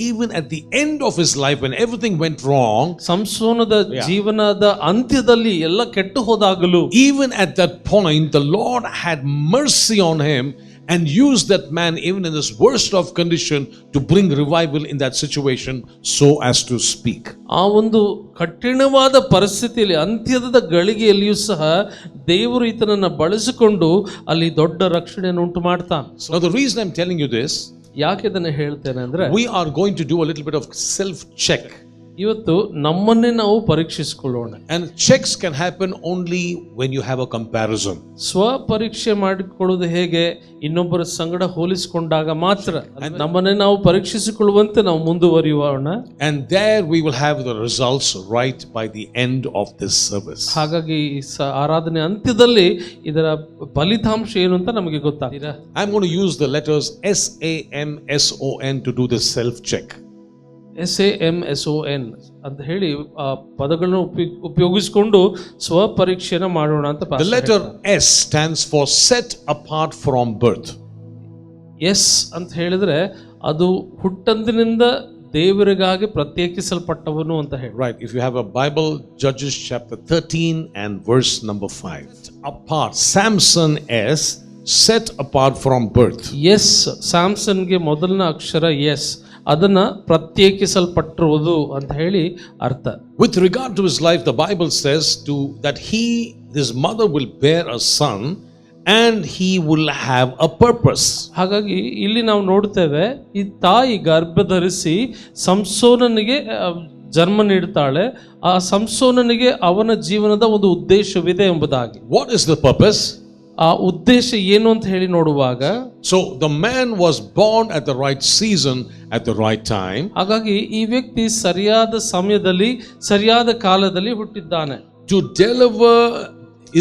even at the end of his life when everything went wrong, ಸಂಸೋನದ ಜೀವನದ ಅಂತ್ಯದಲ್ಲಿ ಎಲ್ಲ ಕೆಟ್ಟು ಹೋದಾಗಲೂ, even at that point the Lord had mercy on him and used that man even in his worst of condition to bring revival in that situation so as to speak. ಆ ಒಂದು ಕಠಿಣವಾದ ಪರಿಸ್ಥಿತಿಯಲ್ಲಿ ಅಂತ್ಯದ ಗಳಿಗೆಯಲ್ಲಿಯೂ ಸಹ ದೇವರು ಈತನನ್ನು ಬಳಸಿಕೊಂಡು ಅಲ್ಲಿ ದೊಡ್ಡ ರಕ್ಷಣೆಯನ್ನು ಉಂಟು ಮಾಡ್ತಾನೆ. Now the reason I'm telling you this, ಯಾಕೆ ಇದನ್ನು ಹೇಳ್ತೇನೆ ಅಂದ್ರೆ, we are going to do a little bit of self check. ಇವತ್ತು ನಮ್ಮನ್ನೇ ನಾವು ಪರೀಕ್ಷಿಸಿಕೊಳ್ಳೋಣ. And checks can happen only when you have a comparison. ಸ್ವ ಪರೀಕ್ಷೆ ಮಾಡಿಕೊಳ್ಳುವುದು ಹೇಗೆ? ಇನ್ನೊಬ್ಬರ ಸಂಗಡ ಹೋಲಿಸಿಕೊಂಡಾಗ ಮಾತ್ರ. ನಮ್ಮನ್ನೇ ನಾವು ಪರೀಕ್ಷಿಸಿಕೊಳ್ಳುವಂತೆ ನಾವು ಮುಂದುವರಿಯೋಣ. And there we will have the results right by the end of this service. ಹಾಗಾಗಿ ಆರಾಧನೆ ಅಂತ್ಯದಲ್ಲಿ ಇದರ ಫಲಿತಾಂಶ ಏನು ಅಂತ ನಮಗೆ ಗೊತ್ತಾಗ್ತದೆ. I'm going to use the letters SAMSON to do this self check. SAMSON ಅಂತ ಹೇಳಿ ಆ ಪದಗಳನ್ನು ಉಪಯೋಗಿಸಿಕೊಂಡು ಸ್ವಪರೀಕ್ಷೆನ ಮಾಡೋಣ ಅಂತ. The letter S stands for set apart from birth. S ಅಂತ ಹೇಳಿದ್ರೆ ಅದು ಹುಟ್ಟಂದಿನಿಂದ ದೇವರಿಗಾಗಿ ಪ್ರತ್ಯೇಕಿಸಲ್ಪಟ್ಟವನು ಅಂತ ಹೇಳಿ. Right, if you have a Bible, Judges chapter 13 and verse number 5. Apart, Samson S, set apart from birth. S, ಸ್ಯಾಮ್ಸನ್ಗೆ ಮೊದಲನೇ ಅಕ್ಷರ ಎಸ್, ಅದನ್ನ ಪ್ರತ್ಯೇಕಿಸಲ್ಪಟ್ಟಿರುವುದು ಅಂತ ಹೇಳಿ ಅರ್ಥ. With regard to his life, the Bible says that his mother will bear a son and he will have a purpose. ಹಾಗಾಗಿ ಇಲ್ಲಿ ನಾವು ನೋಡ್ತೇವೆ, ಈ ತಾಯಿ ಗರ್ಭಧರಿಸಿ ಸಂಸೋನನಿಗೆ ಜನ್ಮ ನೀಡುತ್ತಾಳೆ. ಆ ಸಂಸೋನನಿಗೆ ಅವನ ಜೀವನದ ಒಂದು ಉದ್ದೇಶವಿದೆ ಎಂಬುದಾಗಿ. What is the purpose? ಆ ಉದ್ದೇಶ ಏನು ಅಂತ ಹೇಳಿ ನೋಡುವಾಗ, so the man was born at the right season at the right time. ಹಾಗಾಗಿ ಈ ವ್ಯಕ್ತಿ ಸರಿಯಾದ ಸಮಯದಲ್ಲಿ ಸರಿಯಾದ ಕಾಲದಲ್ಲಿ ಹುಟ್ಟಿದ್ದಾನೆ. to deliver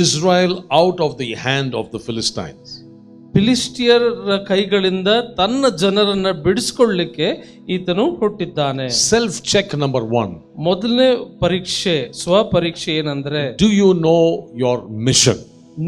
Israel out of the hand of the Philistines. ಫಿಲಿಸ್ಟಿಯರ ಕೈಗಳಿಂದ ತನ್ನ ಜನರನ್ನ ಬಿಡಿಸಿಕೊಳ್ಳಲಿಕ್ಕೆ ಈತನು ಹುಟ್ಟಿದ್ದಾನೆ. Self check number 1. ಮೊದಲನೇ ಪರೀಕ್ಷೆ, ಸ್ವ ಪರೀಕ್ಷೆ ಏನಂದ್ರೆ, do you know your mission?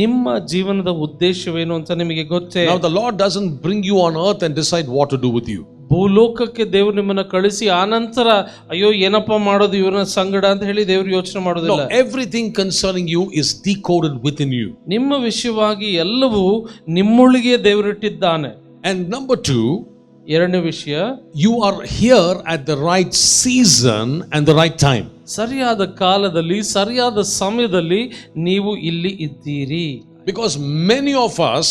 ನಿಮ್ಮ ಜೀವನದ ಉದ್ದೇಶವೇನು ಅಂತ ನಿಮಗೆ ಗೊತ್ತೇ? Now the Lord doesn't bring you on earth and decide what to do with you. ಭೂಲೋಕಕ್ಕೆ ದೇವರು ನಿಮ್ಮನ್ನ ಕಳಿಸಿ ಆನಂತರ ಅಯ್ಯೋ ಏನಪ್ಪ ಮಾಡೋದು ಇವನ ಸಂಗಡ ಅಂತ ಹೇಳಿ ದೇವರು ಯೋಚನೆ ಮಾಡೋದಿಲ್ಲ. No, everything concerning you is decoded within you. ನಿಮ್ಮ ವಿಷಯವಾಗಿ ಎಲ್ಲವೂ ನಿಮ್ಮೊಳಗೆ ದೇವರಿಟ್ಟಿದ್ದಾನೆ. And number 2, ಎರಡನೇ ವಿಷಯ, you are here at the right season and the right time. ಸರಿಯಾದ ಕಾಲದಲ್ಲಿ ಸರಿಯಾದ ಸಮಯದಲ್ಲಿ ನೀವು ಇಲ್ಲಿ ಇದ್ದೀರಿ. Because many of us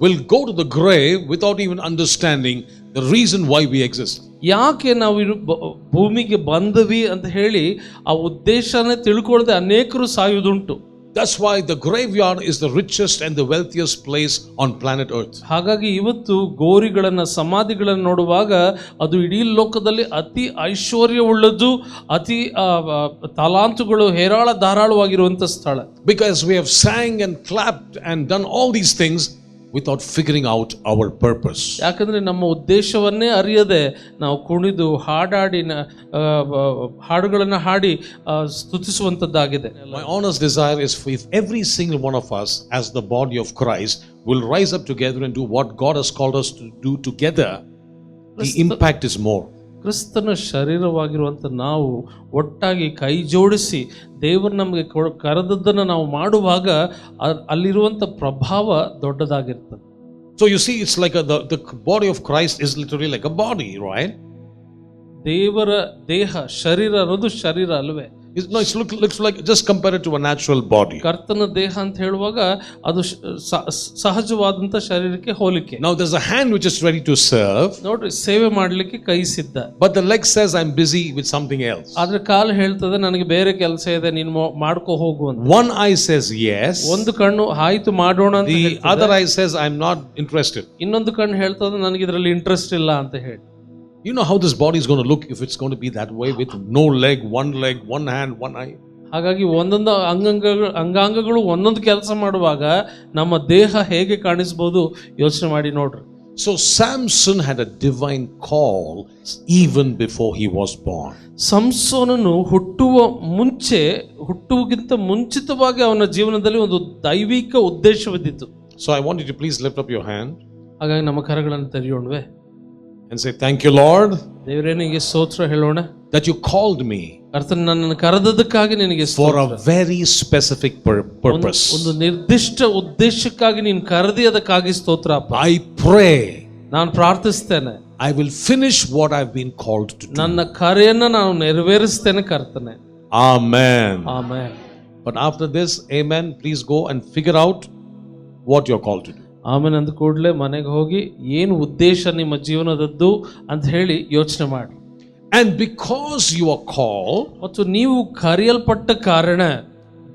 will go to the grave without even understanding the reason why we exist. ಯಾಕೆ ನಾವು ಭೂಮಿಗೆ ಬಂದವಿ ಅಂತ ಹೇಳಿ ಆ ಉದ್ದೇಶನೇ ತಿಳ್ಕೊಳ್ಳದೆ ಅನೇಕರು ಸಾಯುವುದುಂಟು. That's why the graveyard is the richest and the wealthiest place on planet Earth. ಹಾಗಾಗಿ ಇವತ್ತು ಗೋರಿಗಳನ್ನ ಸಮಾಧಿಗಳನ್ನು ನೋಡುವಾಗ ಅದು ಇಡೀ ಲೋಕದಲ್ಲಿ ಅತಿ ಐಶ್ವರ್ಯವುಳ್ಳದ್ದು, ಅತಿ ತಲಾಂತುಗಳು ಹೇರಾಳ ಧಾರಾಳವಾಗಿರುವಂತ ಸ್ಥಳ. Because we have sang and clapped and done all these things without figuring out our purpose. ಯಾಕಂದ್ರೆ ನಮ್ಮ ಉದ್ದೇಶವನ್ನೇ ಅರಿಯದೆ ನಾವು ಕುಣಿದು ಹಾಡಾಡಿ ಹಾಡುಗಳನ್ನು ಹಾಡಿ ಸ್ತುತಿಸುವಂತದ್ದಾಗಿದೆ. My honest desire is if every single one of us as the body of Christ will rise up together and do what God has called us to do together, the impact is more. ಕ್ರಿಸ್ತನ ಶರೀರವಾಗಿರುವಂಥ ನಾವು ಒಟ್ಟಾಗಿ ಕೈ ಜೋಡಿಸಿ ದೇವರು ನಮಗೆ ಕರೆದದ್ದನ್ನು ನಾವು ಮಾಡುವಾಗ ಅಲ್ಲಿರುವಂಥ ಪ್ರಭಾವ ದೊಡ್ಡದಾಗಿರ್ತದೆ. So you see, it's like the body of Christ is literally like a body, right? ದೇವರ ದೇಹ, ಶರೀರ ಅನ್ನೋದು ಶರೀರ ಅಲ್ವೇ? No, it looks like, just compare it to a natural body. ಕರ್ತನ ದೇಹ ಅಂತ ಹೇಳುವಾಗ ಅದು ಸಹಜವಾದಂತ ಶರೀರಕ್ಕೆ ಹೋಲಿಕೆ. Now there's a hand which is ready to serve. ನೋಡ್ರಿ, ಸೇವೆ ಮಾಡಲಿಕ್ಕೆ ಕೈ ಸಿದ್ಧ. But the leg says I'm busy with something else. ಆದ್ರೆ ಕಾಲು ಹೇಳ್ತದೆ ನನಗೆ ಬೇರೆ ಕೆಲಸ ಇದೆ, ನೀನು ಮಾಡ್ಕೋ ಹೋಗು ಅಂತ. One eye says yes. ಒಂದು ಕಣ್ಣು ಆಯ್ತು ಮಾಡೋಣ ಅಂತ ಹೇಳ್ತದೆ. The other eye says I'm not interested. ಇನ್ನೊಂದು ಕಣ್ಣು ಹೇಳ್ತದೆ ನನಗೆ ಇದರಲ್ಲಿ ಇಂಟ್ರೆಸ್ಟ್ ಇಲ್ಲ ಅಂತ ಹೇಳಿ. You know how this body is going to look if it's going to be that way, with no leg, one hand, one eye. ಹಾಗಾಗಿ ಒಂದೊಂದು ಅಂಗಾಂಗಗಳು ಒಂದೊಂದು ಕೆಲಸ ಮಾಡುವಾಗ ನಮ್ಮ ದೇಹ ಹೇಗೆ ಕಾಣಿಸಬಹುದು ಯೋಚನೆ ಮಾಡಿ ನೋಡ್ರಿ. So Samson had a divine call even before he was born. ಸಂಸೋನನು ಹುಟ್ಟುವುಗಿಂತ ಮುಂಚಿತವಾಗಿ ಅವನ ಜೀವನದಲ್ಲಿ ಒಂದು ದೈವಿಕ ಉದ್ದೇಶವಿದ್ದಿತ್ತು. So I want you to please lift up your hand. ಹಾಗಾಗಿ ನಮ್ಮ ಕರಗಳನ್ನು ತೆರೆಯೋಣವೇ. and say, "Thank you, Lord, ದೇವರೇ ನಿನಗೆ ಸ್ತೋತ್ರ ಹೇಳೋಣ, that you called me ಕರ್ತನೇ ನನ್ನನ್ನು ಕರೆದದ್ದಕ್ಕಾಗಿ ನಿನಗೆ for ಸ್ತೋತ್ರ. a very specific purpose." ಒಂದು ನಿರ್ದಿಷ್ಟ ಉದ್ದೇಶಕ್ಕಾಗಿ ನೀನು ಕರೆದಿ, ಅದಕ್ಕಾಗಿ ಸ್ತೋತ್ರ ಅಪ್ಪ. I pray ನಾನು ಪ್ರಾರ್ಥಿಸ್ತೇನೆ, I will finish what I've been called to do. ನನ್ನ ಕಾರ್ಯನ ನಾನು ನೆರವೇರಿಸ್ತೇನೆ ಕರ್ತನೆ. Amen. Amen. But after this, amen, please go and figure out what you're called to do. ಆಮೇಲೆ ಅಂದ ಕೂಡಲೇ ಮನೆಗೆ ಹೋಗಿ ಏನು ಉದ್ದೇಶ ನಿಮ್ಮ ಜೀವನದದ್ದು ಅಂತ ಹೇಳಿ ಯೋಚನೆ ಮಾಡಿ. And because you are called, ಮತ್ತು ನೀವು ಕರೆಯಲ್ಪಟ್ಟ ಕಾರಣ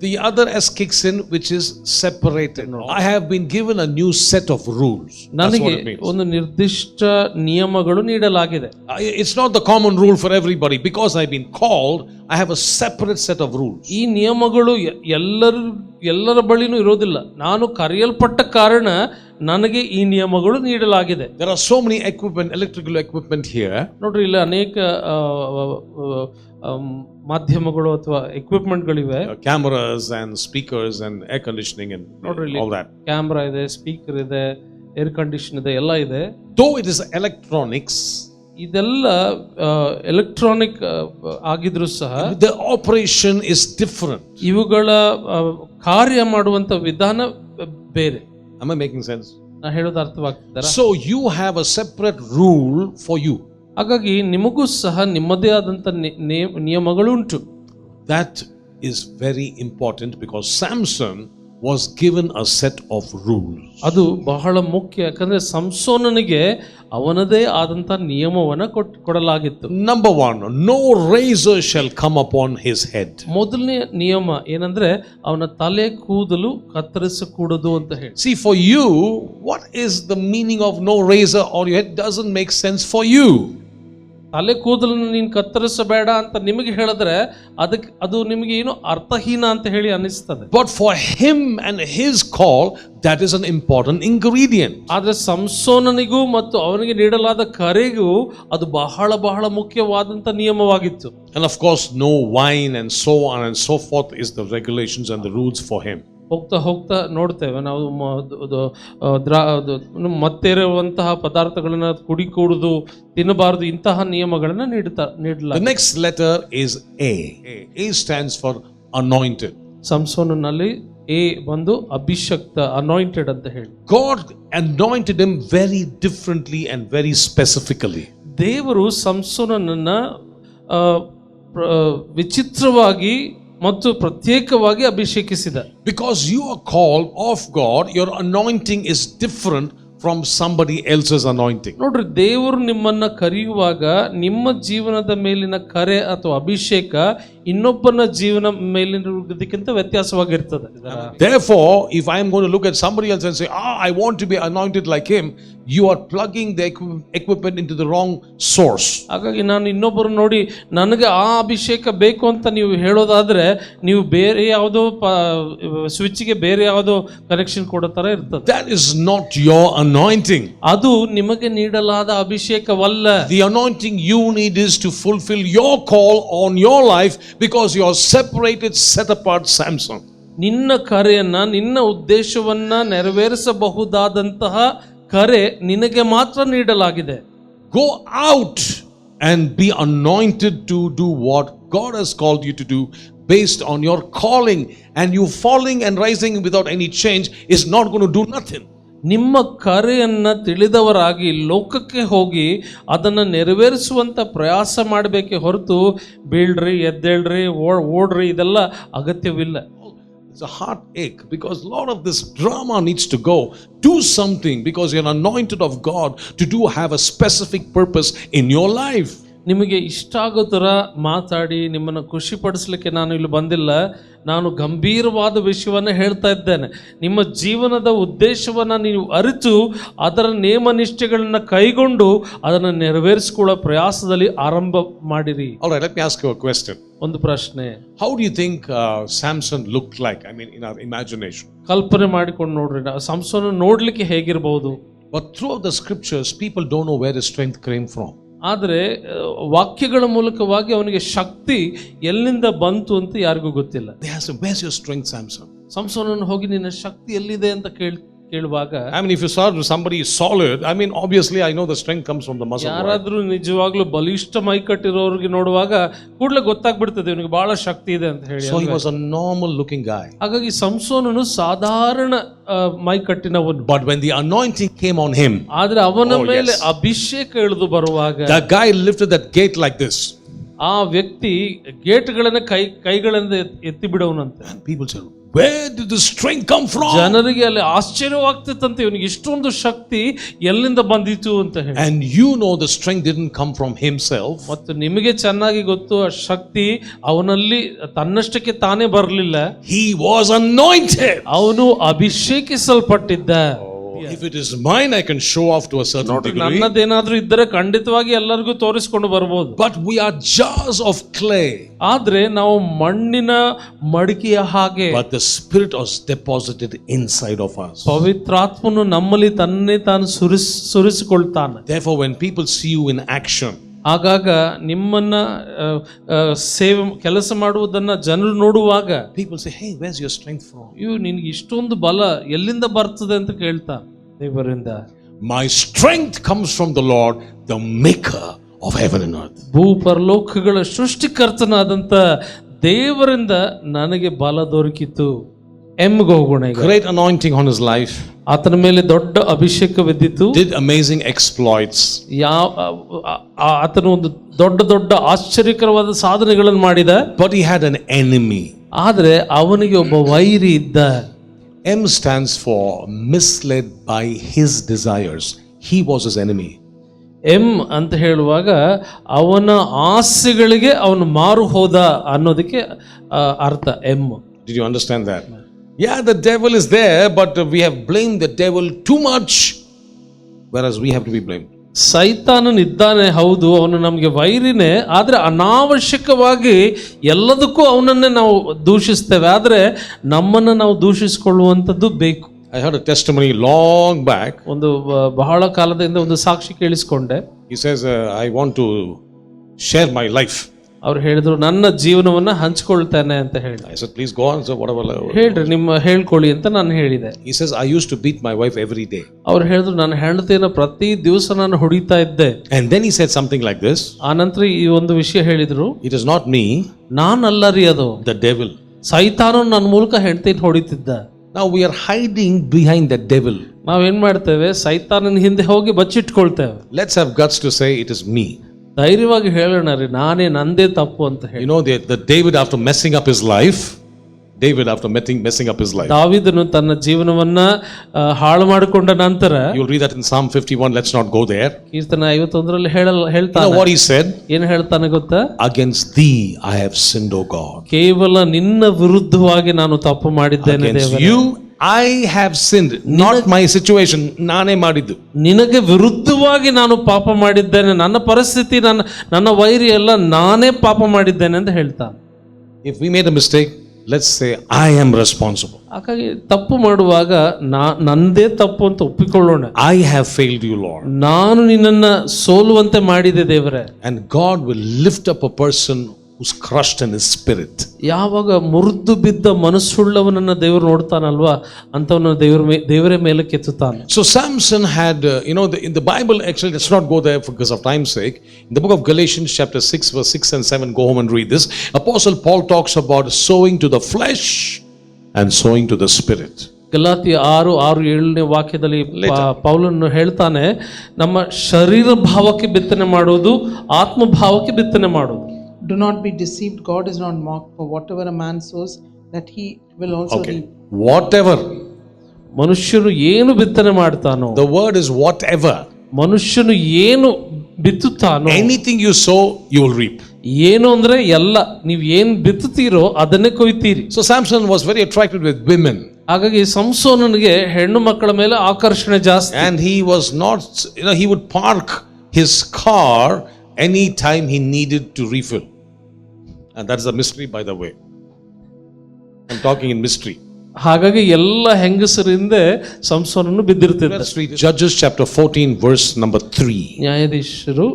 the other S kicks in, which is separated. I have been given a new set of rules. That's ನನಗೆ what it means. ಒಂದು ನಿರ್ದಿಷ್ಟ ನಿಯಮಗಳು ನೀಡಲಾಗಿದೆ. It's not the common rule for everybody. Because I've been called, I have a separate set of rules. ಈ ನಿಯಮಗಳು ಎಲ್ಲರ ಬಳಿನೂ ಇರೋದಿಲ್ಲ. ನಾನು ಕರೆಯಲ್ಪಟ್ಟ ಕಾರಣ ನನಗೆ ಈ ನಿಯಮಗಳು ನೀಡಲಾಗಿದೆ. There are so many electrical equipment here. ನೋಡ್ರಿ, ಇಲ್ಲಿ ಅನೇಕ ಮಾಧ್ಯಮಗಳು ಅಥವಾ ಎಕ್ವಿಪ್ಮೆಂಟ್ಗಳಿವೆ. Cameras and speakers and air conditioning and all that. Camera ಇದೆ, ಸ್ಪೀಕರ್ ಇದೆ, ಏರ್ ಕಂಡೀಷನ್ ಇದೆ, ಎಲ್ಲ ಇದೆ. Though it is electronics, ಇದೆಲ್ಲ ಎಲೆಕ್ಟ್ರಾನಿಕ್ ಆಗಿದ್ರು ಸಹ the operation is different. ಇವುಗಳ ಕಾರ್ಯ ಮಾಡುವಂತ ವಿಧಾನ ಬೇರೆ. Am I making sense? ನಾ ಹೇಳೋದು ಅರ್ಥವಾಗ್ತಿದ್ದಾರಾ? So you have a separate rule for you. ಹಾಗಾಗಿ ನಿಮಗೂ ಸಹ ನಿಮ್ಮದೇ ಆದಂತ ನಿಯಮಗಳುಂಟು. That is very important because Samson was given a set of rules. ಅದು ಬಹಳ ಮುಖ್ಯ, ಯಾಕಂದ್ರೆ ಸಂಸೋನನಿಗೆ ಅವನದೇ ಆದಂತ ನಿಯಮವನ್ನ ಕೊಡಲಾಗಿತ್ತು. Number 1, no razor shall come upon his head. ಮೊದಲನೇ ನಿಯಮ ಏನಂದ್ರೆ ಅವನ ತಲೆ ಕೂದಲು ಕತ್ತರಿಸಕೂಡದು ಅಂತ ಹೇಳಿ. See, for you, what is the meaning of no razor on your head doesn't make sense for you. ತಲೆ ಕೂದಲನ್ನು ನೀನು ಕತ್ತರಿಸಬೇಡ ಅಂತ ನಿಮಗೆ ಹೇಳಿದ್ರೆ ಅದು ನಿಮಗೆ ಏನು ಅರ್ಥಹೀನ ಅಂತ ಹೇಳಿ ಅನಿಸ್ತದೆ. But for him and his call, that is an important ingredient. ಆದ್ರೆ ಸಂಸೋನನಿಗೂ ಮತ್ತು ಅವನಿಗೆ ನೀಡಲಾದ ಕರೆಗೂ ಅದು ಬಹಳ ಬಹಳ ಮುಖ್ಯವಾದಂತ ನಿಯಮವಾಗಿತ್ತು. And of course, no wine and so on and so forth is the regulations and the rules for him. ಹೋಗ್ತಾ ಹೋಗ್ತಾ ನೋಡ್ತೇವೆ ನಾವು ಮತ್ತೇರುವಂತಹ ಪದಾರ್ಥಗಳನ್ನ ಕುಡಿಕೂಡುದು, ತಿನ್ನಬಾರದು, ಇಂತಹ ನಿಯಮಗಳನ್ನ ನೀಡಲಾಗಿದೆ. The next letter is A. A stands for anointed. ಸಂಸೋನನಲ್ಲಿ ಎ ಬಂದು ಅಭಿಷಕ್ತ, ಅನಾಯಿಂಟೆಡ್ ಅಂತ ಹೇಳಿ. God anointed him very differently and very specifically. ದೇವರು ಸಂಸೋನನನ್ನ ವಿಚಿತ್ರವಾಗಿ ಮತ್ತು ಪ್ರತ್ಯೇಕವಾಗಿ ಅಭಿಷೇಕಿಸಿದ. Because you are called of God, your anointing is different from somebody else's anointing. ನೋಡ್ರಿ, ದೇವರು ನಿಮ್ಮನ್ನ ಕರೆಯುವಾಗ ನಿಮ್ಮ ಜೀವನದ ಮೇಲಿನ ಕರೆ ಅಥವಾ ಅಭಿಷೇಕ ಇನ್ನೊಬ್ಬನ ಜೀವನ ಮೇಲಿನದಕ್ಕಿಂತ ವ್ಯತ್ಯಾಸವಾಗಿರ್ತದೆ. Therefore, if I am going to look at somebody else and say, I want to be anointed like him, you are plugging the equipment into the wrong source. ಹಾಗಾಗಿ ನಾನು ಇನ್ನೊಬ್ಬರು ನೋಡಿ ನನಗೆ ಆ ಅಭಿಷೇಕ ಬೇಕು ಅಂತ ನೀವು ಹೇಳೋದಾದ್ರೆ ನೀವು ಬೇರೆ ಯಾವುದೋ ಸ್ವಿಚ್ಗೆ ಬೇರೆ ಯಾವುದೋ ಕನೆಕ್ಷನ್ ಕೊಡೋ ತರ ಇರ್ತದೆ. That is not your anointing. ಅದು ನಿಮಗೆ ನೀಡಲಾದ ಅಭಿಷೇಕವಲ್ಲ. The anointing you need is to fulfill your call on your life because you are separated, set apart Samson. ನಿನ್ನ ಕರೆಯನ್ನ, ನಿನ್ನ ಉದ್ದೇಶವನ್ನ ನೆರವೇರಿಸಬಹುದಾದಂತಹ ಕರೆ ನಿನಗೆ ಮಾತ್ರ ನೀಡಲಾಗಿದೆ. Go out and be anointed to do what God has called you to do based on your calling, and you falling and rising without any change is not going to do nothing. ನಿಮ್ಮ ಕರೆಯನ್ನ ತಿಳಿದವರಾಗಿ ಲೋಕಕ್ಕೆ ಹೋಗಿ ಅದನ್ನ ನೆರವೇರಿಸುವಂತ ಪ್ರಯಾಸ ಮಾಡಬೇಕೆ ಹೊರತು ಬೀಳ್ರಿ, ಎದ್ದೇಳ್ರಿ, ಓಡ್ರಿ ಇದೆಲ್ಲ ಅಗತ್ಯವಿಲ್ಲ. It's a heartache because a lot of this drama needs to go. Do something because you're anointed of God to have a specific purpose in your life. ನಿಮಗೆ ಇಷ್ಟ ಆಗೋ ಥರ ಮಾತಾಡಿ ನಿಮ್ಮನ್ನು ಖುಷಿಪಡಿಸ್ಲಿಕ್ಕೆ ನಾನು ಇಲ್ಲಿ ಬಂದಿಲ್ಲ. ನಾನು ಗಂಭೀರವಾದ ವಿಷಯವನ್ನು ಹೇಳ್ತಾ ಇದ್ದೇನೆ. ನಿಮ್ಮ ಜೀವನದ ಉದ್ದೇಶವನ್ನು ನೀವು ಅರಿತು ಅದರ ನೇಮ ನಿಷ್ಠೆಗಳನ್ನು ಕೈಗೊಂಡು ಅದನ್ನು ನೆರವೇರಿಸಿಕೊಳ್ಳೋ ಪ್ರಯಾಸದಲ್ಲಿ ಆರಂಭ ಮಾಡಿರಿ. All right, let me ask you a question. ಒಂದು ಪ್ರಶ್ನೆ. How do you think Samson looked like? I mean, in our imagination. ಕಲ್ಪನೆ ಮಾಡಿಕೊಂಡು ನೋಡ್ರಿ, ಸಂಸೋನ ನೋಡ್ಲಿಕ್ಕೆ ಹೇಗಿರಬಹುದು. But throughout the scriptures, people don't know where his strength came from. ಆದರೆ ವಾಕ್ಯಗಳ ಮೂಲಕವಾಗಿ ಅವನಿಗೆ ಶಕ್ತಿ ಎಲ್ಲಿಂದ ಬಂತು ಅಂತ ಯಾರಿಗೂ ಗೊತ್ತಿಲ್ಲ. They asked him, where's your strength, Samson? ಸಂಸೋನನ್ನು ಹೋಗಿ ನಿನ್ನ ಶಕ್ತಿ ಎಲ್ಲಿದೆ ಅಂತ ಕೇಳುವಾಗ, I mean, if you saw somebody is solid, I mean, obviously I know the strength comes from the muscle. ಯಾರಾದ್ರೂ ನಿಜವಾಗ್ಲೂ ಬಲಿಷ್ಠ ಮೈ ಕಟ್ಟಿರೋರಿಗೆ ನೋಡುವಾಗ ಕೂಡಲೇ ಗೊತ್ತಾಗ್ಬಿಡ್ತದೆ ಇವನಿಗೆ ಬಹಳ ಶಕ್ತಿ ಇದೆ ಅಂತ ಹೇಳಿ. So he was a normal looking guy. ಹಾಗಾಗಿ ಸಂಸೋನನು ಸಾಧಾರಣ ಮೈ ಕಟ್ಟಿನವನು. But when the anointing came on him, ಆದ್ರೆ ಅವನ Oh, ಮೇಲೆ yes. ಅಭಿಷೇಕ ಇಳಿದು ಬರುವಾಗ the guy lifted that gate like this. ಆ ವ್ಯಕ್ತಿ ಗೇಟ್ಗಳನ್ನ ಕೈಗಳಿಂದ ಎತ್ತಿ ಬಿಡವನಂತೆ. And people said, where did the strength come from? ಜನರಿಗೆ ಅಲ್ಲಿ ಆಶ್ಚರ್ಯವಾಗ್ತಿತ್ತಂತೆ, ಇವನಿಗೆ ಇಷ್ಟೊಂದು ಶಕ್ತಿ ಎಲ್ಲಿಂದ ಬಂದಿತು ಅಂತ ಹೇಳಿ. And you know the strength didn't come from himself. ಮತ್ತು ನಿಮಗೆ ಚೆನ್ನಾಗಿ ಗೊತ್ತು, ಆ ಶಕ್ತಿ ಅವನಲ್ಲಿ ತನ್ನಷ್ಟಕ್ಕೆ ತಾನೇ ಬರಲಿಲ್ಲ. He was anointed. ಅವನು ಅಭಿಷೇಕಿಸಲ್ಪಟ್ಟಿದ್ದ. If it is mine, I can show off to a certain degree. ನನ್ನದೇನಾದ್ರೂ ಇದ್ದರೆ ಖಂಡಿತವಾಗಿ ಎಲ್ಲರಿಗೂ ತೋರಿಸ್ಕೊಂಡು ಬರ್ಬೋದು. But we are jars of clay. ಆದ್ರೆ ನಾವು ಮಣ್ಣಿನ ಮಡಿಕೆಯ ಹಾಗೆ. But the Spirit was deposited inside of us. ಪವಿತ್ರಾತ್ಮನು ನಮ್ಮಲ್ಲಿ ತನ್ನೇ ತಾನು ಸುರಿಸಿಕೊಳ್ತಾನೆ. Therefore, when people see you in action, ಆಗಾಗ ನಿಮ್ಮನ್ನ ಸೇವೆ ಕೆಲಸ ಮಾಡುವುದನ್ನ ಜನರು ನೋಡುವಾಗ people say, hey, where's your strength from? ನಿನ್ಗೆ ಇಷ್ಟೊಂದು ಬಲ ಎಲ್ಲಿಂದ ಬರ್ತದೆ ಅಂತ ಕೇಳ್ತಾ ದೇವರಿಂದ. My strength comes from the Lord, the maker of heaven and earth. ಭೂಪರಲೋಕಗಳ ಸೃಷ್ಟಿಕರ್ತನಾದಂತ ದೇವರಿಂದ ನನಗೆ ಬಲ ದೊರಕಿತು. ಎಂಗೆ ಹೋಗೋಣ. Great anointing on his life. ಆತನ ಮೇಲೆ ದೊಡ್ಡ ಅಭಿಷೇಕವಿದ್ದಿತು. Did amazing exploits. ಆತನು ಒಂದು ದೊಡ್ಡ ಆಶ್ಚರ್ಯಕರವಾದ ಸಾಧನೆಗಳನ್ನು ಮಾಡಿದ. But he had an enemy. ಆದ್ರೆ ಅವನಿಗೆ ಒಬ್ಬ ವೈರಿ ಇದ್ದ. M stands for misled by his desires. He was his enemy. M ಅಂತ ಹೇಳುವಾಗ ಅವನ ಆಸೆಗಳಿಗೆ ಅವನು ಮಾರು ಹೋದ ಅನ್ನೋದಕ್ಕೆ ಅರ್ಥ M. Did you understand that? Yeah, the devil is there, but we have blamed the devil too much, whereas we have to be blamed. ಸೈತಾನನಿದ್ದಾನೆ, ಹೌದು, ಅವನು ನಮಗೆ ವೈರಿನೇ, ಆದ್ರೆ ಅನಾವಶ್ಯಕವಾಗಿ ಎಲ್ಲದಕ್ಕೂ ಅವನನ್ನೇ ನಾವು ದೂಷಿಸ್ತೇವೆ. ಆದ್ರೆ ನಮ್ಮನ್ನು ನಾವು ದೂಷಿಸಿಕೊಳ್ಳುವಂಥದ್ದು ಬೇಕು. I heard a testimony long back. ಒಂದು ಬಹಳ ಕಾಲದಿಂದ ಒಂದು ಸಾಕ್ಷಿ ಕೇಳಿಸಿಕೊಂಡೆ. He says, I want to share my life. ಅವ್ರು ಹೇಳಿದ್ರು, ನನ್ನ ಜೀವನವನ್ನ ಹಂಚ್ಕೊಳ್ತೇನೆ ಅಂತ ಹೇಳಿ. I said, please go on. So whatever. ಹೇಳ್ರಿ, ನಿಮ್ಮ ಹೇಳ್ಕೊಳ್ಳಿ ಅಂತ ನಾನು ಹೇಳಿದೆ. He says, I used to beat my wife every day. ಅವ್ರು ಹೇಳಿದ್ರು, ನನ್ನ ಹೆಂಡತಿಯನ್ನ ಪ್ರತಿ ದಿವಸ ನಾನು ಹೊಡಿತಾ ಇದ್ದೆ. And then he said something like this. ಆ ನಂತರ ಈ ಒಂದು ವಿಷಯ ಹೇಳಿದ್ರು, it is not me, ನಾನಲ್ಲ ರೀ ಅದು, the devil. ಸೈತಾನನು ನನ್ನ ಮೂಲಕ ಹೆಂಡತಿನ ಹೊಡಿತಿದ್ದ. Now we are hiding behind the devil. ನಾವೇನ್ ಮಾಡ್ತೇವೆ, ಸೈತಾನನ ಹಿಂದೆ ಹೋಗಿ ಬಚ್ಚಿಟ್ಕೊಳ್ತೇವೆ. Let's have guts to say it is me. ಧೈರ್ಯವಾಗಿ ಹೇಳೋಣ ರೀ, ನಂದೇ ತಪ್ಪು ಅಂತ ಹೇಳಿ. You know, the David, after messing up his life, messing up his life. ದಾವೀದನು ತನ್ನ ಜೀವನವನ್ನ ಹಾಳು ಮಾಡಿಕೊಂಡ ನಂತರ, you'll read that in Psalm 51. Let's not go there. ಕೀರ್ತನ 51ರಲ್ಲಿ ಹೇಳ್ತಾನೆ. You know what he said? ಏನು ಹೇಳ್ತಾನೆ ಗೊತ್ತಾ? Against thee I have sinned, O God. ಕೇವಲ ನಿನ್ನ ವಿರುದ್ಧವಾಗಿ ನಾನು ತಪ್ಪು ಮಾಡಿದ್ದೇನೆ Against ದೇವರೇ. you I have sinned, not my situation. ನಾನೇ ಮಾಡಿದ್ದು. ನಿನಗೆ ವಿರುದ್ಧವಾಗಿ ನಾನು ಪಾಪ ಮಾಡಿದ್ದೇನೆ, ನನ್ನ ಪರಿಸ್ಥಿತಿ, ನನ್ನ ವೈರಿ ಎಲ್ಲ ನಾನೇ ಪಾಪ ಮಾಡಿದ್ದೇನೆ ಅಂತ ಹೇಳ್ತಾನೆ. If we made a mistake, let's say I am responsible. ಹಾಗಾಗಿ ತಪ್ಪು ಮಾಡುವಾಗ ನಂದೇ ತಪ್ಪು ಅಂತ ಒಪ್ಪಿಕೊಳ್ಳೋಣ. I have failed you, Lord. ನಾನು ನಿನ್ನನ್ನ ಸೋಲುವಂತೆ ಮಾಡಿದೆ ದೇವರೇ. And God will lift up a person who's crushed in his spirit. ಯಾವಾಗ ಮುರಿದು ಬಿದ್ದ ಮನಸ್ಸುಳ್ಳವನನ್ನ ದೇವರು ನೋಡ್ತಾನಲ್ವಾ, ಅಂತವನ್ನ ದೇವರೇ ಮೇಲೆ ಕೆತ್ತುತ್ತಾನೆ. So Samson had, in the Bible, actually, let's not go there because of time's sake. In the book of Galatians chapter 6, verse 6 and 7, go home and read this. Apostle Paul talks about sowing to the flesh and sowing to the spirit. Galatia 6:7 ವಾಕ್ಯದಲ್ಲಿ ಪೌಲನು ಹೇಳ್ತಾನೆ, ನಮ್ಮ ಶರೀರ ಭಾವಕ್ಕೆ ಬಿತ್ತನೆ ಮಾಡುವುದು, ಆತ್ಮ ಭಾವಕ್ಕೆ ಬಿತ್ತನೆ ಮಾಡುವುದು. Do not be deceived. God is not mocked. For whatever a man sows, that he will also reap. Whatever. ಮನುಷ್ಯನು ಏನು ಬಿತ್ತನೆ ಮಾಡ್ತಾನೋ. The word is whatever. ಮನುಷ್ಯನು ಏನು ಬಿತ್ತುತ್ತಾನೋ, anything you sow, you will reap. ಏನು ಅಂದ್ರೆ ಎಲ್ಲ, ನೀವು ಏನು ಬಿತ್ತುತ್ತೀರೋ ಅದನ್ನೇ ಕೊಯ್ತೀರಿ. So Samson was very attracted with women. ಹಾಗಾಗಿ ಸಂಸೋನನಿಗೆ ಹೆಣ್ಣು ಮಕ್ಕಳ ಮೇಲೆ ಆಕರ್ಷಣೆ ಜಾಸ್ತಿ. And he was not, he would park his car any time he needed to refill. And that's a mystery, by the way. I'm talking in mystery. ಹಾಗಾಗಿ ಎಲ್ಲ ಹೆಂಗಸರಿಂದ ಸಂಸೋನನು ಬಿದ್ದಿರ್ತಿದ್ದ. Let's read Judges chapter 14 verse number 3. ನ್ಯಾಯಾಧೀಶರು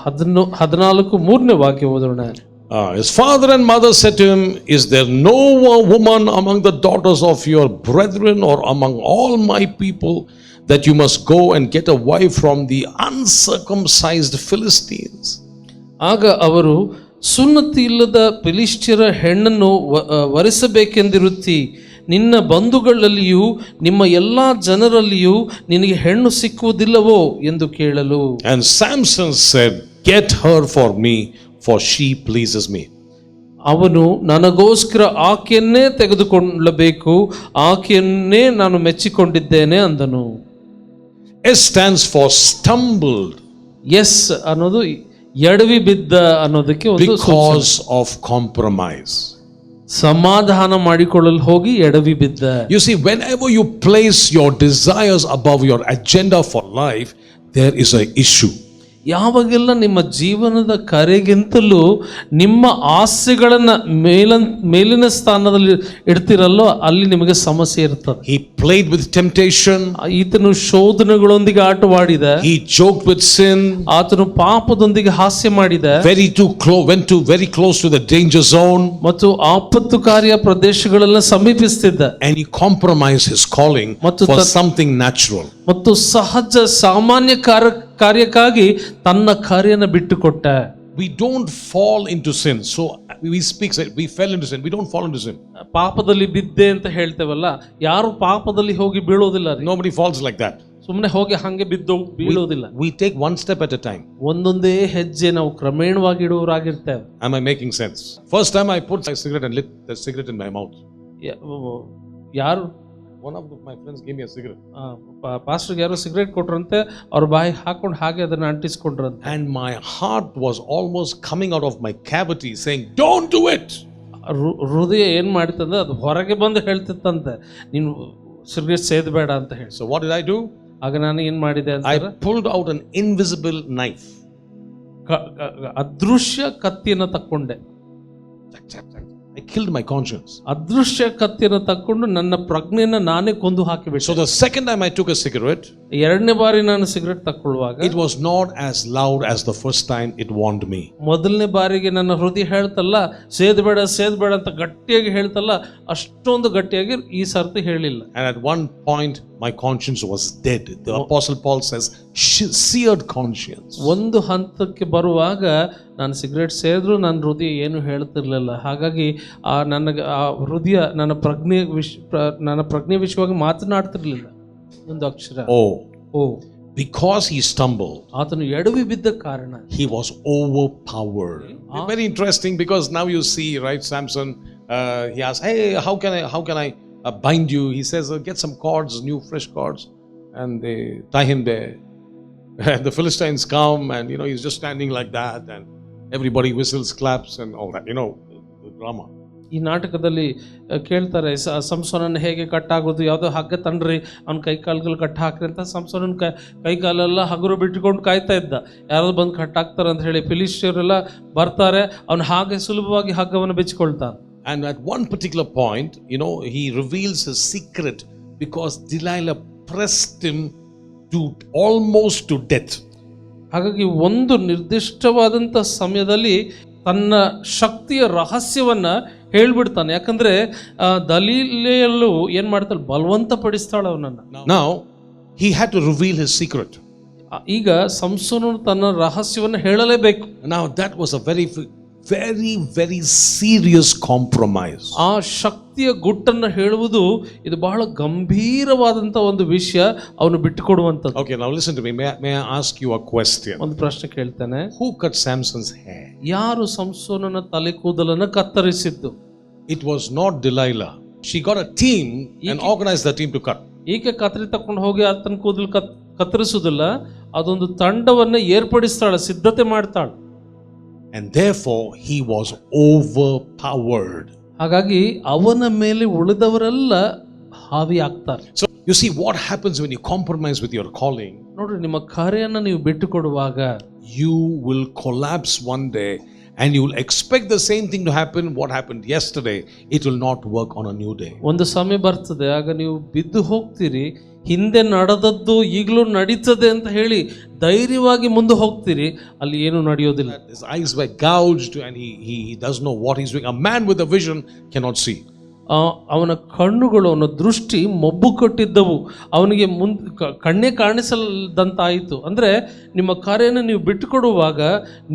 14:3 ವಾಕ್ಯ ಓದೋಣ. His father and mother said to him, "Is there no woman among the daughters of your brethren or among all my people that you must go and get a wife from the uncircumcised Philistines?" ಆಗ ಅವರು, ಸುನ್ನತಿ ಇಲ್ಲದ ಫಿಲಿಷ್ಟಿಯರ ಹೆಣ್ಣನ್ನು ವರಿಸಬೇಕೆಂದಿರುತ್ತಿ, ನಿನ್ನ ಬಂಧುಗಳಲ್ಲಿಯೂ ನಿಮ್ಮ ಎಲ್ಲ ಜನರಲ್ಲಿಯೂ ನಿನಗೆ ಹೆಣ್ಣು ಸಿಕ್ಕುವುದಿಲ್ಲವೋ ಎಂದು ಕೇಳಲು, And Samson said, "Get her for me, for she pleases me." ಅವನು, ನನಗೋಸ್ಕರ ಆಕೆಯನ್ನೇ ತೆಗೆದುಕೊಳ್ಳಬೇಕು, ಆಕೆಯನ್ನೇ ನಾನು ಮೆಚ್ಚಿಕೊಂಡಿದ್ದೇನೆ ಅಂದನು. S stands for stumbled. S ಅನ್ನೋದು ಎಡವಿ ಬಿದ್ದ ಅನ್ನೋದಕ್ಕೆ ಒಂದು Because of compromise. ಸಮಾಧಾನ ಮಾಡಿಕೊಳ್ಳಲು ಹೋಗಿ ಎಡವಿ ಬಿದ್ದ. You see, whenever you place your desires above your agenda for life, there is an issue. ಯಾವಾಗೆಲ್ಲ ನಿಮ್ಮ ಜೀವನದ ಕರೆಗಿಂತಲೂ ನಿಮ್ಮ ಆಸೆಗಳನ್ನ ಮೇಲಿನ ಸ್ಥಾನದಲ್ಲಿ ಇಡ್ತಿರಲ್ಲೋ ಅಲ್ಲಿ ನಿಮಗೆ ಸಮಸ್ಯೆ ಇರ್ತದೆ. He played with temptation. ಈತನು ಶೋಧನೆಗಳೊಂದಿಗೆ ಆಟವಾಡಿದ. He joked with sin. ಆತನು ಪಾಪದೊಂದಿಗೆ ಹಾಸ್ಯ ಮಾಡಿದ. Went very close to the danger zone. ಮತ್ತು ಆಪತ್ತುಕಾರಿಯ ಪ್ರದೇಶಗಳೆಲ್ಲ ಸಮೀಪಿಸುತ್ತಿದ್ದ. And he compromised his calling for something natural. ಮತ್ತು ಸಹಜ ಸಾಮಾನ್ಯ ಕಾರ್ಯಕ್ಕಾಗಿ ತನ್ನ ಕಾರ್ಯನ ಬಿಟ್ಟುಕೊಟ್ಟ. We don't fall into sin. So we fell into sin. We don't fall into sin. ಪಾಪದಲ್ಲಿ ಬಿದ್ದೆ ಅಂತ ಹೇಳ್ತೇವಲ್ಲ, ಯಾರು ಪಾಪದಲ್ಲಿ ಹೋಗಿ ಬೀಳೋದಿಲ್ಲ. Nobody falls like that. ಸುಮ್ಮನೆ ಹೋಗಿ ಹಂಗೆ ಬೀಳೋದಿಲ್ಲ. We take one step at a time. ಒಂದೊಂದೇ ಹೆಜ್ಜೆ ನಾವು ಕ್ರಮೇಣವಾಗಿ ಇಡುವರಾಗಿರ್ತೇವೆ. Am I making sense? First time I put a cigarette and lit the cigarette in my mouth. ಯಾರು One of my friends gave me a cigarette. ಪಾಸ್ಟರ್ಗೆ ಯಾರೋ cigarette ಕೊಟ್ರಂತೆ, ಅವ್ರ ಬಾಯಿ ಹಾಕೊಂಡು ಹಾಗೆ ಅದನ್ನ ಅಂಟಿಸ್ಕೊಂಡ್ರಂತೆ. And my heart was almost coming out of my cavity saying, "Don't do it." ಹೃದಯ ಏನ್ ಮಾಡಿತಂದ್ರೆ ಅದು ಹೊರಗೆ ಬಂದು ಹೇಳ್ತಿತ್ತಂತೆ, ನೀನು ಸಿಗರೇಟ್ ಸೇದಬೇಡ ಅಂತ ಹೇಳಿ. So what did I do? ಆಗ ನಾನು ಏನ್ ಮಾಡಿದೆ ಅಂತ, I pulled out an invisible knife. ಅದೃಶ್ಯ ಕತ್ತಿಯನ್ನು ತಕ್ಕೊಂಡೆ. I killed my conscience. ಅದೃಶ್ಯ ಕತ್ತಿಯನ್ನು ತಕ್ಕೊಂಡು ನನ್ನ ಪ್ರಜ್ಞೆಯನ್ನು ನಾನೇ ಕೊಂದು ಹಾಕಿಬಿಟ್ಟೆ. So the second time I took a cigarette, ಎರಡನೇ ಬಾರಿ ನಾನು cigarette ತಕ್ಕೊಳ್ಳುವಾಗ it was not as loud as the first time it warned me. ಮೊದಲನೇ ಬಾರಿಗೆ ನನ್ನ ಹೃದಯ ಹೇಳ್ತಲ್ಲ, ಸೇದಬೇಡ ಅಂತ ಗಟ್ಟಿಯಾಗಿ ಹೇಳ್ತಲ್ಲ, ಅಷ್ಟೊಂದು ಗಟ್ಟಿಯಾಗಿ ಈ ಸರ್ತಿ ಹೇಳಿಲ್ಲ. And at one point my conscience was dead. The Apostle Paul says, seared conscience. ಒಂದು ಹಂತಕ್ಕೆ ಬರುವಾಗ ನಾನು ಸಿಗರೇಟ್ ಸೇದ್ರು ನನ್ನ ಹೃದಯ ಏನು ಹೇಳ್ತಿರ್ಲಿಲ್ಲ. ಹಾಗಾಗಿ ಆ ಹೃದಯ ನನ್ನ ಪ್ರಜ್ಞೆ ವಿಷಯವಾಗಿ ಮಾತನಾಡ್ತಿರ್ಲಿಲ್ಲ ಒಂದು ಅಕ್ಷರ. Because he stumbled, ಆತನು ಎಡವಿ ಬಿದ್ದ ಕಾರಣ he was overpowered. Very interesting, because now you see, right, Samson, he asks, "Hey, how can I bind you?" He says, "Get some cords, new fresh cords," and they tie him there. And the Philistines come, and he's just standing like that, and everybody whistles, claps, and all that, the drama. ಈ ನಾಟಕದಲ್ಲಿ ಕೇಳ್ತಾರೆ, ಸಂಸೋನನ್ನು ಹೇಗೆ ಕಟ್ಟಾಗೋದು, ಯಾವುದೋ ಹಗ್ಗ ತಂಡ್ರಿ ಅವ್ನ ಕೈಕಾಲುಗಳು ಕಟ್ಟ ಹಾಕ್ರಿ ಅಂತ. ಸಂಸೋನನ್ ಕೈಕಾಲೆಲ್ಲ ಹಗುರು ಬಿಟ್ಟುಕೊಂಡು ಕಾಯ್ತಾ ಇದ್ದ, ಯಾರಾದ್ರು ಬಂದು ಕಟ್ಟಾಕ್ತಾರೆ ಅಂತ ಹೇಳಿ. ಫಿಲಿಷ್ಟಿಯರೆಲ್ಲ ಬರ್ತಾರೆ, ಅವನು ಹಾಗೆ ಸುಲಭವಾಗಿ ಹಗ್ಗವನ್ನು ಬೆಚ್ಚಿಕೊಳ್ತಾನೆ. And at one particular point, he reveals his secret, because Delilah pressed him almost to death. ಹಾಗಾಗಿ ಒಂದು ನಿರ್ದಿಷ್ಟವಾದಂಥ ಸಮಯದಲ್ಲಿ ತನ್ನ ಶಕ್ತಿಯ ರಹಸ್ಯವನ್ನ ಹೇಳ್ಬಿಡ್ತಾನೆ. ಯಾಕಂದ್ರೆ ದಲೀಲೆಯಲ್ಲೂ ಏನ್ ಮಾಡ್ತಾಳೆ, ಬಲವಂತ ಪಡಿಸ್ತಾಳೆ ಅವನನ್ನ. Now he had to reveal his secret. ಈಗ ಸಂಸೋನನು ತನ್ನ ರಹಸ್ಯವನ್ನು ಹೇಳಲೇಬೇಕು. Now that was a very very very serious compromise. ಆ ಶಕ್ತಿಯ ಗುಟ್ಟನ್ನು ಹೇಳುವುದು ಇದು ಬಹಳ ಗಂಭೀರವಾದಂತ ಒಂದು ವಿಷಯ, ಅವನು ಬಿಟ್ಟುಕೊಡುವಂತದ್ದು. Okay, now listen to me. May I ask you a question? ಒಂದು ಪ್ರಶ್ನೆ ಕೇಳ್ತೇನೆ. Who cut Samson's hair? ಯಾರು ಸಂಸೋನನ ತಲೆ ಕೂದಲನ್ನು ಕತ್ತರಿಸಿದ್ದು? It was not Delilah. She got a team and organized the team to cut. ಈಕೆ ಕತ್ತರಿ ತಕೊಂಡು ಹೋಗಿ ಆತನ ಕೂದಲು ಕತ್ತರಿಸುವುದಿಲ್ಲ, ಅದೊಂದು ತಂಡವನ್ನ ಏರ್ಪಡಿಸ್ತಾಳೆ, ಸಿದ್ಧತೆ ಮಾಡ್ತಾಳೆ. And therefore he was overpowered. ಹಾಗಾಗಿ ಅವನ ಮೇಲೆ ಉಳಿದವರೆಲ್ಲ ಹಾವಿ ಆಗ್ತಾರೆ. So you see what happens when you compromise with your calling. ನೋಡ್ರಿ, ನಿಮ್ಮ ಕಾರ್ಯನ ನೀವು ಬಿಟ್ಟುಕೊಡುವಾಗ you will collapse one day, and you will expect the same thing to happen. What happened yesterday, it will not work on a new day. ಒಂದು ಸಮಯ ಬರ್ತದೆ, ಆಗ ನೀವು ಬಿದ್ದು ಹೋಗ್ತೀರಿ. ಹಿಂದೆ ನಡೆದದ್ದು ಈಗಲೂ ನಡೀತದೆ ಅಂತ ಹೇಳಿ ಧೈರ್ಯವಾಗಿ ಮುಂದೆ ಹೋಗ್ತೀರಿ, ಅಲ್ಲಿ ಏನು ನಡೆಯೋದಿಲ್ಲ. His eyes were gouged and he doesn't know what he's doing. A man with a vision cannot see. ಅವನ ಕಣ್ಣುಗಳು, ಅವನ ದೃಷ್ಟಿ ಮೊಬ್ಬು ಕೊಟ್ಟಿದ್ದವು, ಅವನಿಗೆ ಕಣ್ಣೇ ಕಾಣಿಸಲ್ದಂತಾಯಿತು. ಅಂದ್ರೆ ನಿಮ್ಮ ಕಾರ್ಯನ ನೀವು ಬಿಟ್ಟುಕೊಡುವಾಗ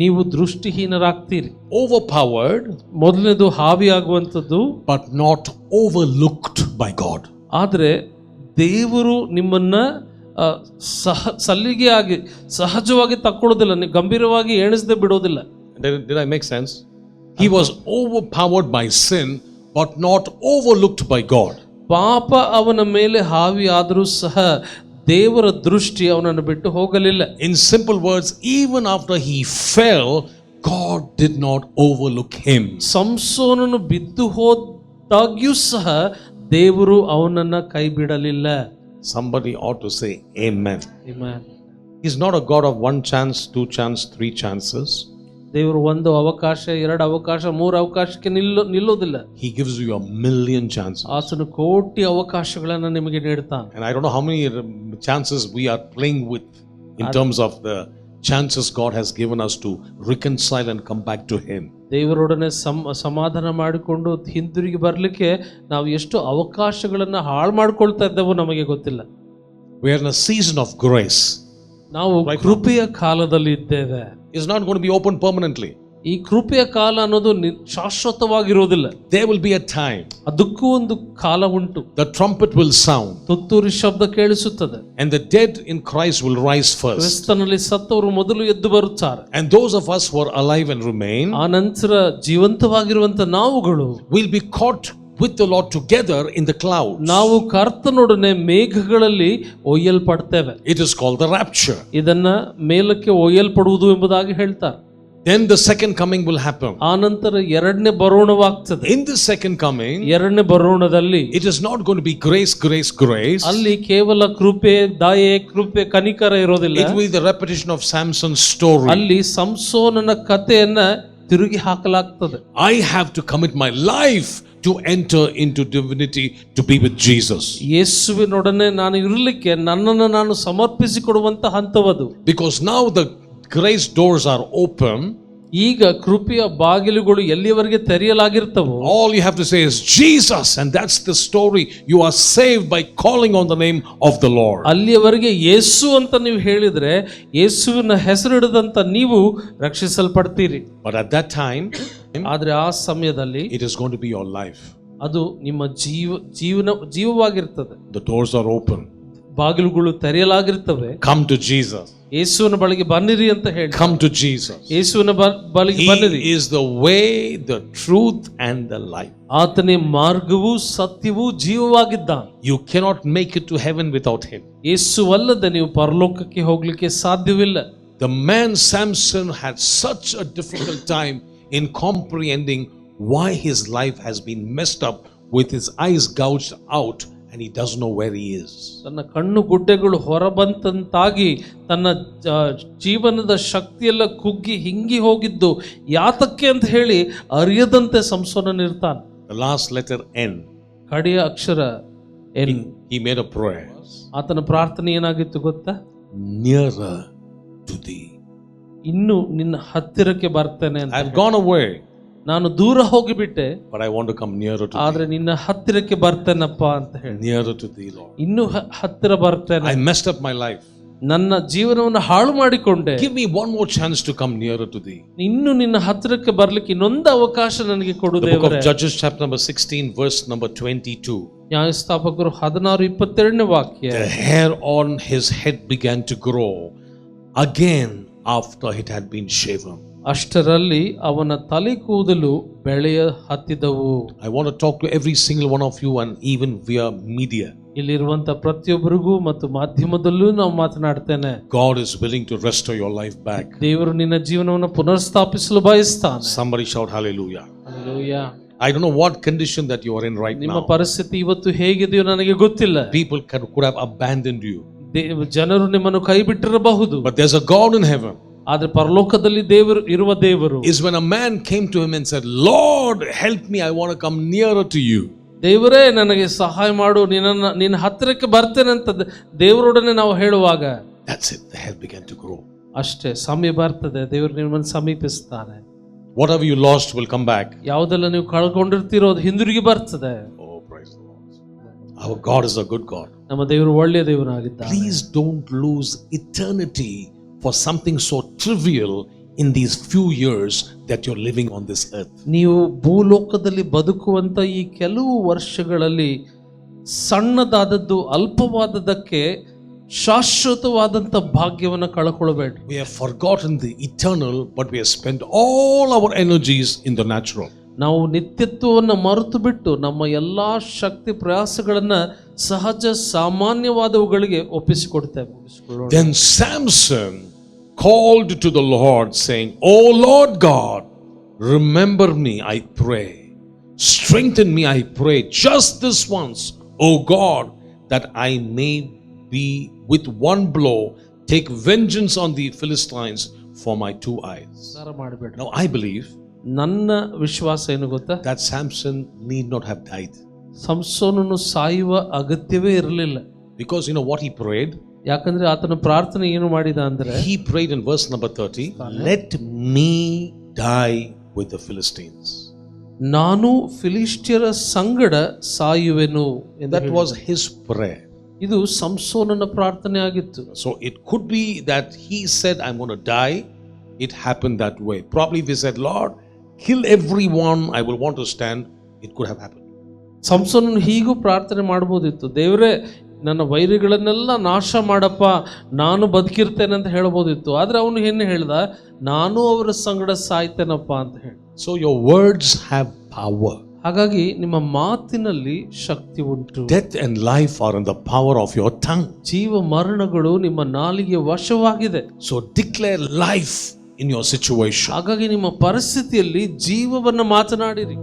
ನೀವು ದೃಷ್ಟಿಹೀನರಾಗ್ತೀರಿ. Overpowered, ಮೊದಲನೇದು ಹಾವಿ ಆಗುವಂಥದ್ದು, but not overlooked by God. ಆದರೆ ದೇವರು ನಿಮ್ಮನ್ನ ಸಲ್ಲಿಗೆ ಆಗಿ ಸಹಜವಾಗಿ ತಕ್ಕೊಳ್ಳೋದಿಲ್ಲ, ಗಂಭೀರವಾಗಿ ಎಣಿಸದೆ ಬಿಡೋದಿಲ್ಲ. Did I make sense? He was overpowered by sin, but not overlooked by God. ಪಾಪ ಅವನ ಮೇಲೆ ಹಾವಿ ಆದರೂ ಸಹ ದೇವರ ದೃಷ್ಟಿ ಅವನನ್ನು ಬಿಟ್ಟು ಹೋಗಲಿಲ್ಲ. In simple words, even after he fell, God did not overlook him. ಸಂಸೋನನು ಬಿದ್ದು ಹೋದಾಗ್ಯೂ ಸಹ ದೇವರು ಅವನನ್ನ ಕೈ ಬಿಡಲಿಲ್ಲ. Somebody ought to say amen. Amen. He's not a God of one chance, two chance, three chances. ದೇವರು ಒಂದು ಅವಕಾಶ, ಎರಡು ಅವಕಾಶ, ಮೂರು ಅವಕಾಶಕ್ಕೆ ನಿಲ್ಲೋದಿಲ್ಲ. He gives you a million chances. ಆತನು ಕೋಟಿ ಅವಕಾಶಗಳನ್ನು ನಿಮಗೆ ನೀಡ್ತಾನೆ. And I don't know how many chances we are playing with in terms of the chances God has given us to reconcile and come back to him. ದೇವರೊಡನೆ ಸಮಾಧಾನ ಮಾಡಿಕೊಂಡು ಹಿಂದಿರುಗಿ ಬರಲಿಕ್ಕೆ ನಾವು ಎಷ್ಟು ಅವಕಾಶಗಳನ್ನು ಹಾಳು ಮಾಡ್ಕೊಳ್ತಾ ಇದ್ದೇವೋ ನಮಗೆ ಗೊತ್ತಿಲ್ಲ. We are in a season of grace. ನಾವು ಕೃಪೆಯ ಕಾಲದಲ್ಲಿ ಇದ್ದೇವೆ. It's not going to be open permanently. ಈ ಕೃಪೆಯ ಕಾಲ ಅನ್ನೋದು ಶಾಶ್ವತವಾಗಿರೋದಿಲ್ಲ. There will be a time. ಅದಕ್ಕೂ ಒಂದು ಕಾಲ ಉಂಟು. The trumpet will sound. ತುತ್ತೂರಿ ಶಬ್ದ ಕೇಳಿಸುತ್ತದೆ. And the dead in Christ will rise first. ಕ್ರಿಸ್ತನಲ್ಲಿ ಸತ್ತವರು ಮೊದಲು ಎದ್ದು ಬರುತ್ತಾರೆ. And those of us who are alive and remain, ಆ ನಂತರ ಜೀವಂತವಾಗಿರುವಂತ ನಾವುಗಳು, will be caught with the Lord together in the clouds. ನಾವು ಕರ್ತನೊಡನೆ ಮೇಘಗಳಲ್ಲಿ ಒಯ್ಯಲ್ಪಡ್ತೇವೆ. It is called the rapture. ಇದನ್ನ ಮೇಲಕ್ಕೆ ಒಯ್ಯಲ್ಪಡುವುದು ಎಂಬುದಾಗಿ ಹೇಳ್ತಾರೆ. Then the second coming will happen. ಆ ನಂತರ ಎರಡನೇ ಬರೋಣವಾಗ್ತದೆ. In the second coming, ಎರಡನೇ ಬರೋಣದಲ್ಲಿ it is not going to be grace, grace, grace. ಅಲ್ಲಿ ಕೇವಲ ಕೃಪೆ, ದಯೆ, ಕೃಪೆ, ಕನಿಕರ ಇರೋದಿಲ್ಲ. It will be the repetition of Samson's story. ಅಲ್ಲಿ ಸಂಸೋನನ ಕಥೆಯನ್ನ ತಿರುಗಿ ಹಾಕಲಾಗ್ತದೆ. I have to commit my life to enter into divinity to be with Jesus. ಯೇಸುವಿನೊಡನೆ ನಾನು ಇರಲಿಕ್ಕೆ ನನ್ನನ್ನು ನಾನು ಸಮರ್ಪಿಸಿಕೊಡುವಂತ ಹಂತವದು. Because now the grace doors are open. ಈಗ ಕೃಪೆಯ ಬಾಗಿಲುಗಳು ಎಲ್ಲಿಯವರೆಗೆ ತೆರೆಯಲಾಗಿರ್ತವೋ, all you have to say is Jesus, and that's the story. You are saved by calling on the name of the Lord. ಅಲ್ಲಿಯವರೆಗೆ ಯೇಸು ಅಂತ ನೀವು ಹೇಳಿದ್ರೆ, ಯೇಸುವಿನ ಹೆಸರಿಡದಂತ ನೀವು ರಕ್ಷಿಸಲ್ಪಡ್ತೀರಿ. But at that time, ಆದ್ರೆ ಆ ಸಮಯದಲ್ಲಿ it is going to be your life. ಅದು ನಿಮ್ಮ ಜೀವವಾಗಿರ್ತದೆ. The doors are open. ಬಾಗಿಲುಗಳು ತೆರೆಯಲಾಗಿರ್ತವೆ. Come to Jesus. ಯೇಸುವಿನ ಬಳಿಗೆ ಬನ್ನಿರಿ ಅಂತ ಹೇಳಿ. Come to Jesus. ಯೇಸುವಿನ ಬಳಿಗೆ ಬನ್ನಿರಿ. He is the way, the truth and the life. ಆತನೇ ಮಾರ್ಗವೂ ಸತ್ಯವೂ ಜೀವವಾಗಿದ್ದಾನೆ. You cannot make it to heaven without him. ಯೇಸುವಲ್ಲದೆ ನೀವು ಪರಲೋಕಕ್ಕೆ ಹೋಗ್ಲಿಕ್ಕೆ ಸಾಧ್ಯವಿಲ್ಲ. The man Samson had such a difficult time in comprehending why his life has been messed up with his eyes gouged out and he doesn't know where he is. ತನ್ನ ಕಣ್ಣು ಗುಡ್ಡೆಗಳು ಹೊರಬಂತಂತಾಗಿ ತನ್ನ ಜೀವನದ ಶಕ್ತಿಯೆಲ್ಲ ಕುಗ್ಗಿ ಹಿಂಗಿ ಹೋಗಿದ್ದು ಯಾತಕ್ಕೆ ಅಂತ ಹೇಳಿ ಅರಿಯದಂತೆ ಸಂಸೋನನಿರ್ತಾನೆ. The last letter N. ಕಡೆಯ ಅಕ್ಷರ N. He made a prayer. ಆತನ ಪ್ರಾರ್ಥನೆ ಏನಾಗಿತ್ತು ಗೊತ್ತಾ? Nearer to thee. ಇನ್ನು ನಿನ್ನ ಹತ್ತಿರಕ್ಕೆ ಬರ್ತೇನೆ ಅಂತ. I have gone away. ನಾನು ದೂರ ಹೋಗಿಬಿಟ್ಟೆ, but I want to come nearer to ಆದ್ರೆ ನಿನ್ನ ಹತ್ತಿರಕ್ಕೆ ಬರ್ತೇನಪ್ಪ ಅಂತ ಹೇಳಿ. Nearer to thee, Lord. ಇನ್ನು ಹತ್ತಿರ ಬರ್ತೇನೆ. I messed up my life. ನನ್ನ ಜೀವನವನ್ನು ಹಾಳು ಮಾಡಿಕೊಂಡೆ. Give me one more chance to come nearer to thee. ಇನ್ನು ನಿನ್ನ ಹತ್ತಿರಕ್ಕೆ ಬರ್ಲಿಕ್ಕೆ ಇನ್ನೊಂದು ಅವಕಾಶ ನನಗೆ ಕೊಡು ದೇವರೇ. The book of ದೇವರೇ. Judges chapter number 16 verse number 22. ನ್ಯಾಯಸ್ಥಾಪಕರು 16:22 ವಾಕ್ಯ. The hair on his head began to grow again after it had been shaven. ಅಷ್ಟರಲ್ಲಿ ಅವನ ತಲೆ ಕೂದಲು ಬೆಳೆಯ ಹತ್ತಿದವು. I want to talk to every single one of you and even via media. ಇಲ್ಲಿರುವಂತ ಪ್ರತಿಯೊಬ್ಬರಿಗೂ ಮತ್ತು ಮಾಧ್ಯಮದಲ್ಲೂ ನಾವು ಮಾತನಾಡ್ತೇನೆ. God is willing to restore your life back. ದೇವರು ನಿನ್ನ ಜೀವನವನ್ನು ಪುನರ್ಸ್ಥಾಪಿಸಲು ಬಯಸ್ತಾನೆ. Somebody shout hallelujah. Hallelujah. I don't know what condition that you are in right ನಿಮ್ಮ now. ಪರಿಸ್ಥಿತಿ ಇವತ್ತು ಹೇಗಿದೆಯೋ ನನಗೆ ಗೊತ್ತಿಲ್ಲ. People could have abandoned you. ಜನರು ನಿಮ್ಮನ್ನು ಕೈ ಬಿಟ್ಟಿರಬಹುದು. But there's a God in heaven. ಆದ್ರೆ ಪರಲೋಕದಲ್ಲಿ ದೇವರು ಇರುವ ದೇವರು Is when a man came to him and said, Lord, help me, I want to come nearer to you. ದೇವರೇ ನನಗೆ ಸಹಾಯ ಮಾಡು, ನಿನ್ನ ಹತ್ತಿರಕ್ಕೆ ಬರ್ತೇನೆ ಅಂತ ದೇವರೊಡನೆ ನಾವು ಹೇಳುವಾಗ that's it, the help began to grow. ಅಷ್ಟೇ ಸಮಯ ಬರ್ತದೆ, ದೇವರು ನಿಮ್ಮನ್ನು ಸಮೀಪಿಸ್ತಾನೆ. Whatever you lost will come back. ಯಾವುದೆಲ್ಲ ನೀವು ಕಳ್ಕೊಂಡಿರ್ತೀರೋ ಅದು ಹಿಂದಿರುಗಿ ಬರ್ತದೆ. Oh, praise the Lord. Our God is a good God. ನಮ್ಮ ದೇವರು ಒಳ್ಳೆಯ ದೇವರಾಗಿದ್ದಾನೆ. Please don't lose eternity for something so trivial in these few years that you're living on this earth. ನೀವು ಭೂಲೋಕದಲ್ಲಿ ಬದುಕುವಂತ ಈ ಕೆಲವು ವರ್ಷಗಳಲ್ಲಿ ಸಣ್ಣದಾದದ್ದು, ಅಲ್ಪವಾದದಕ್ಕೆ ಶಾಶ್ವತವಾದಂತ ಭಾಗ್ಯವನ್ನು ಕಳ್ಕೊಳ್ಬೇಡಿ. We have forgotten the eternal, but we have spent all our energies in the natural. ನಾವು ನಿತ್ಯತ್ವವನ್ನು ಮರೆತು ಬಿಟ್ಟು ನಮ್ಮ ಎಲ್ಲಾ ಶಕ್ತಿ ಪ್ರಯಾಸಗಳನ್ನ ಸಹಜ ಸಾಮಾನ್ಯವಾದವುಗಳಿಗೆ ಒಪ್ಪಿಸಿಕೊಡ್ತೇವೆ. Then Samson called to the Lord, saying, "O Lord God, remember me, I pray. Strengthen me, I pray, just this once, O God, that I may be with one blow take vengeance on the Philistines for my 2 eyes." Now I believe ನನ್ನ ವಿಶ್ವಾಸ ಏನು ಗೊತ್ತಾ, that Samson need not have died, ಸಂಸೋನನು ಸಾಯುವ ಅಗತ್ಯವೇ ಇರಲಿಲ್ಲ. because you know what he prayed? ಯಾಕಂದ್ರೆ ಆತನ ಪ್ರಾರ್ಥನೆ ಏನು ಮಾಡಿದ ಅಂದ್ರೆ, He prayed in verse number 30, "Let me die with the Philistines." ನಾನು ಫಿಲಿಷ್ಟಿಯರ ಸಂಗಡ ಸಾಯುವೆನು ಎಂದು That was his prayer. ಇದು ಸಂಸೋನನ ಪ್ರಾರ್ಥನೆ ಆಗಿತ್ತು. So it could be that he said, "I'm going to die." It happened that way. Probably if he said, "Lord, kill everyone, I will want to stand," it could have happened. ಸಂಸೋನನು ಹೀಗೂ ಪ್ರಾರ್ಥನೆ ಮಾಡಬಹುದಿತ್ತು, ದೇವರೇ ನನ್ನ ವೈರಿಗಳನ್ನೆಲ್ಲ ನಾಶ ಮಾಡಪ್ಪ, ನಾನು ಬದುಕಿರ್ತೇನೆ ಅಂತ ಹೇಳ್ಬೋದಿತ್ತು. ಆದ್ರೆ ಅವನು ಏನು ಹೇಳ್ದ, ನಾನು ಅವರ ಸಂಗಡ ಸಾಯ್ತೇನಪ್ಪ ಅಂತ ಹೇಳಿ. So your words have power. ಹಾಗಾಗಿ ನಿಮ್ಮ ಮಾತಿನಲ್ಲಿ ಶಕ್ತಿ ಉಂಟು. Death and life are in the power of your tongue. ಜೀವ ಮರಣಗಳು ನಿಮ್ಮ ನಾಲಿಗೆ ವಶವಾಗಿದೆ. So declare life in your situation. ಹಾಗಾಗಿ ನಿಮ್ಮ ಪರಿಸ್ಥಿತಿಯಲ್ಲಿ ಜೀವವನ್ನು ಮಾತನಾಡಿರಿ.